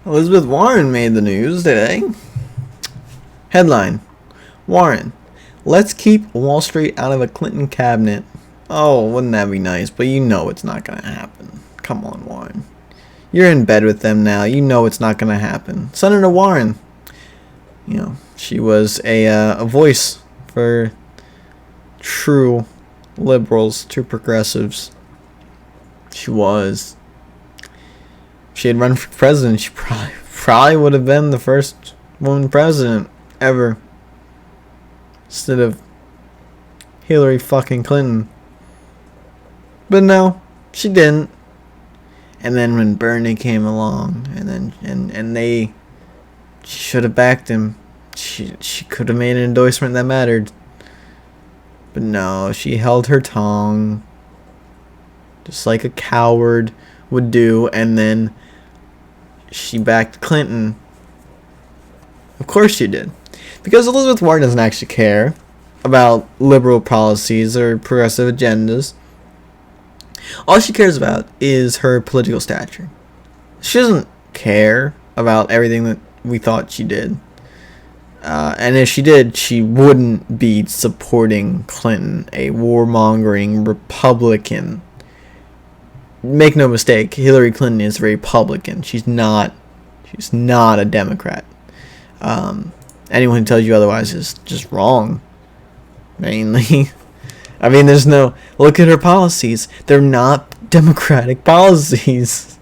Elizabeth Warren made the news today. Headline: Warren, let's keep Wall Street out of a Clinton cabinet. Oh, wouldn't that be nice? But you know it's not going to happen. Come on, Warren. You're in bed with them now. You know it's not going to happen. Senator Warren, she was a voice for true liberals, true progressives. She was. If she had run for president, she probably would have been the first woman president ever, instead of Hillary fucking Clinton. But no, she didn't. And then when Bernie came along, and they should have backed him. She could have made an endorsement that mattered. But no, she held her tongue, just like a coward would do, and then she backed Clinton. Of course she did. Because Elizabeth Warren doesn't actually care about liberal policies or progressive agendas. All she cares about is her political stature. She doesn't care about everything that we thought she did. And if she did, she wouldn't be supporting Clinton, a warmongering Republican. Make no mistake, Hillary Clinton is a Republican. She's not a Democrat. Anyone who tells you otherwise is just wrong. Mainly. I mean, look at her policies. They're not Democratic policies.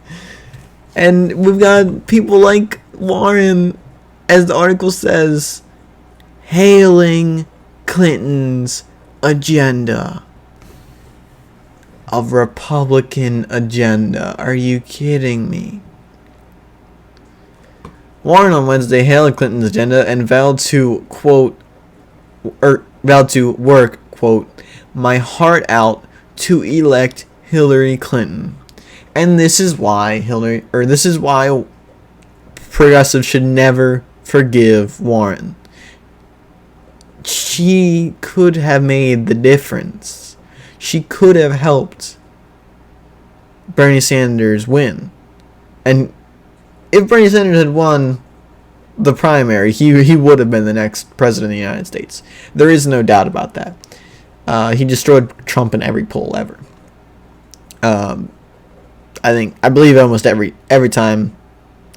And we've got people like Warren, as the article says, hailing Clinton's agenda. A Republican agenda. Are you kidding me? Warren on Wednesday hailed Clinton's agenda and vowed to work, quote, my heart out to elect Hillary Clinton. And this is why progressives should never forgive Warren. She could have made the difference. She could have helped Bernie Sanders win. And if Bernie Sanders had won the primary, he would have been the next president of the United States. There is no doubt about that. He destroyed Trump in every poll ever. I believe almost every time,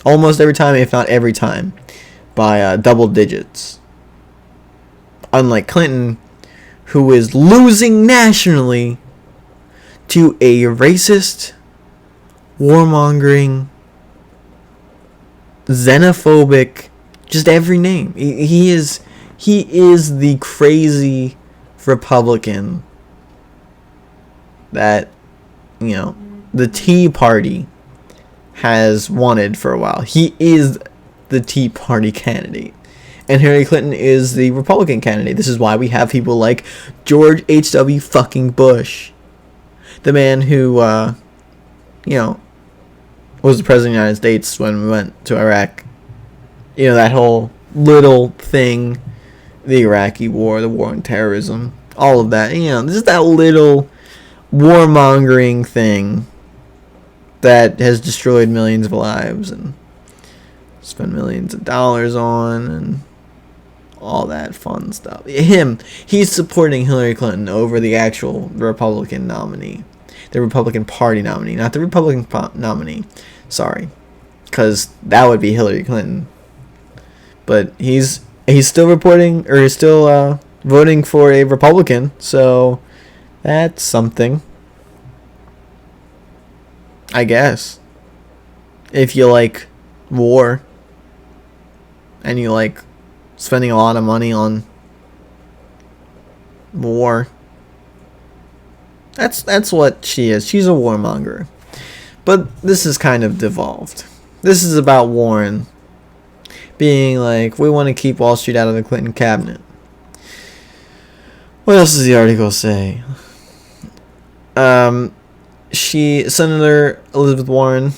if not every time, by double digits. Unlike Clinton, who is losing nationally to a racist, warmongering, xenophobic, just every name. He is the crazy Republican that, the Tea Party has wanted for a while. He is the Tea Party candidate. And Hillary Clinton is the Republican candidate. This is why we have people like George H.W. fucking Bush. The man who, was the president of the United States when we went to Iraq. That whole little thing. The Iraqi war, the war on terrorism. All of that. This is that little warmongering thing that has destroyed millions of lives and spent millions of dollars on and all that fun stuff. He's supporting Hillary Clinton over the actual Republican nominee. The Republican Party nominee, not the Republican nominee. Sorry. Because that would be Hillary Clinton. But he's still voting for a Republican, so that's something. I guess. If you like war and you like spending a lot of money on war, that's what she is. She's a warmonger. But this is kind of devolved. This is about Warren being like, we want to keep Wall Street out of the Clinton cabinet. What else does the article say? Senator Elizabeth Warren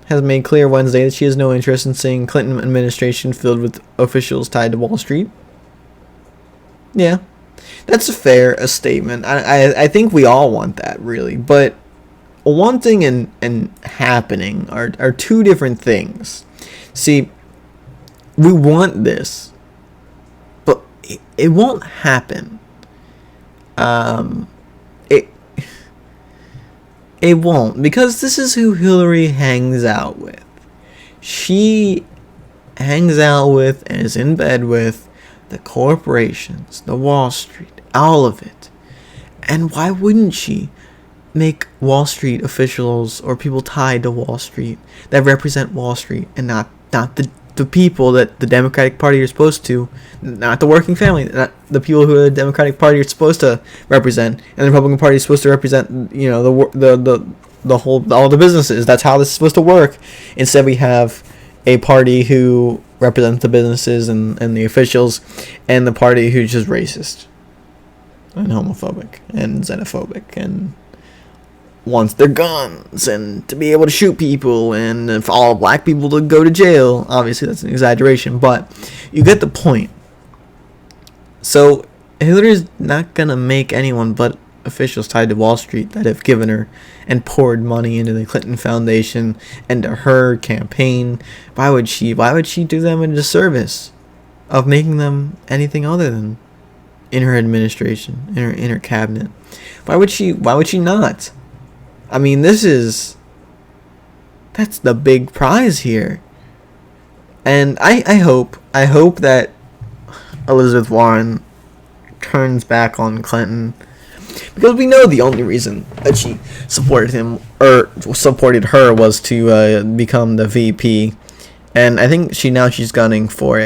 has made clear Wednesday that she has no interest in seeing Clinton administration filled with officials tied to Wall Street. Yeah, that's a fair statement. I think we all want that, really. But wanting and happening are two different things. See, we want this, but it won't happen. It it won't, because this is who Hillary hangs out with. She hangs out with and is in bed with the corporations, the Wall Street, all of it. And why wouldn't she make Wall Street officials or people tied to Wall Street that represent Wall Street and not the people that the Democratic Party are supposed to, not the working family, not the people who the Democratic Party are supposed to represent, and the Republican Party is supposed to represent, you know, the whole, all the businesses. That's how this is supposed to work. Instead, we have a party who represents the businesses and the officials, and the party who's just racist and homophobic and xenophobic and wants their guns and to be able to shoot people and for all black people to go to jail. Obviously, that's an exaggeration, but you get the point. So Hillary's not gonna make anyone but officials tied to Wall Street that have given her and poured money into the Clinton Foundation and to her campaign. Why would she do them a disservice of making them anything other than in her administration, in her cabinet? Why would she not? I mean, that's the big prize here. And I hope that Elizabeth Warren turns back on Clinton, because we know the only reason that she supported him or supported her was to become the VP. And I think she's gunning for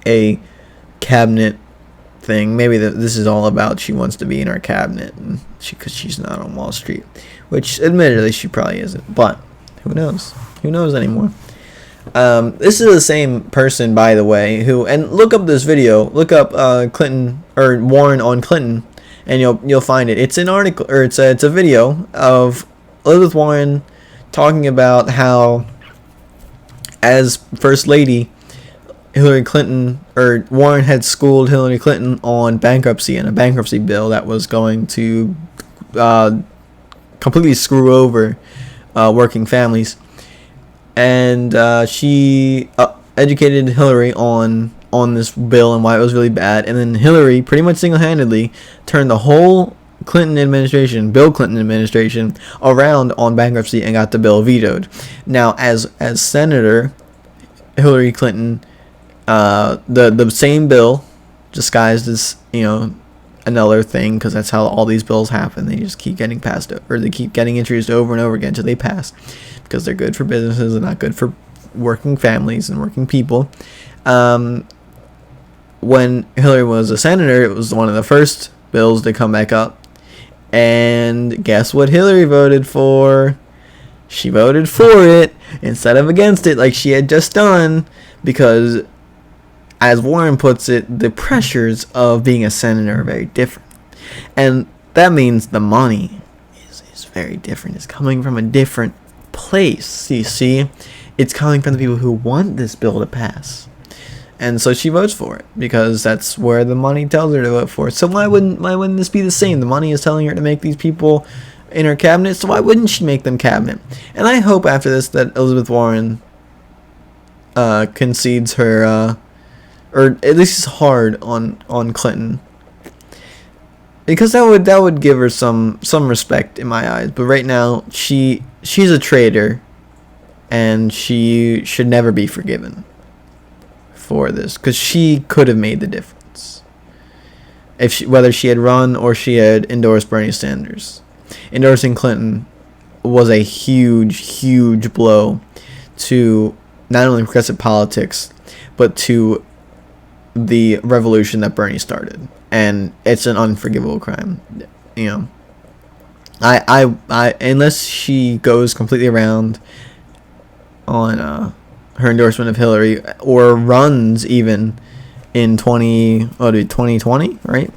a cabinet thing. Maybe this is all about she wants to be in our cabinet, and because she's not on Wall Street, which admittedly she probably isn't, but who knows anymore. This is the same person, by the way, who, and look up this video, look up Clinton or Warren on Clinton, and you'll find it. It's an article, or it's a video of Elizabeth Warren talking about how, as First Lady, Hillary Clinton, or Warren had schooled Hillary Clinton on bankruptcy and a bankruptcy bill that was going to completely screw over working families. And she educated Hillary on this bill and why it was really bad. And then Hillary pretty much single-handedly turned the whole Bill Clinton administration around on bankruptcy and got the bill vetoed. Now, as Senator, Hillary Clinton, the same bill disguised as, another thing, because that's how all these bills happen. They just keep getting passed, or they keep getting introduced over and over again until they pass, because they're good for businesses and not good for working families and working people. When Hillary was a senator, it was one of the first bills to come back up. And guess what Hillary voted for? She voted for it instead of against it, like she had just done, because, as Warren puts it, the pressures of being a senator are very different. And that means the money is very different. It's coming from a different place. You see, it's coming from the people who want this bill to pass. And so she votes for it, because that's where the money tells her to vote for it. So why wouldn't this be the same? The money is telling her to make these people in her cabinet, so why wouldn't she make them cabinet? And I hope after this that Elizabeth Warren concedes her, or at least is hard on Clinton, because that would give her some respect in my eyes. But right now she's a traitor, and she should never be forgiven for this, because she could have made the difference whether she had run or she had endorsed Bernie Sanders. Endorsing Clinton was a huge blow to not only progressive politics, but to the revolution that Bernie started. And it's an unforgivable crime. I unless she goes completely around on her endorsement of Hillary, or runs even in 2020, right?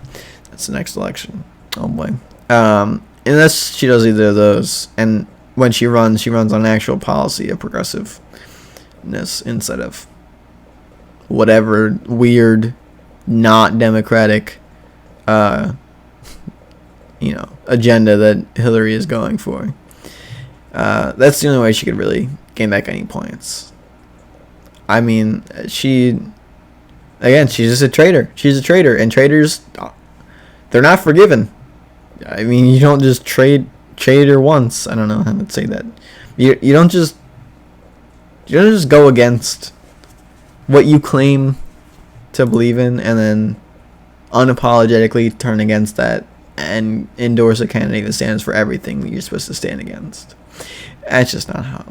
That's the next election. Oh boy. Unless she does either of those, and when she runs on actual policy of progressiveness instead of whatever weird, not democratic, agenda that Hillary is going for. That's the only way she could really gain back any points. I mean, she's just a traitor. She's a traitor, and traitors, they're not forgiven. I mean, you don't just traitor once. I don't know how to say that. You don't just go against what you claim to believe in and then unapologetically turn against that and endorse a candidate that stands for everything that you're supposed to stand against. That's just not how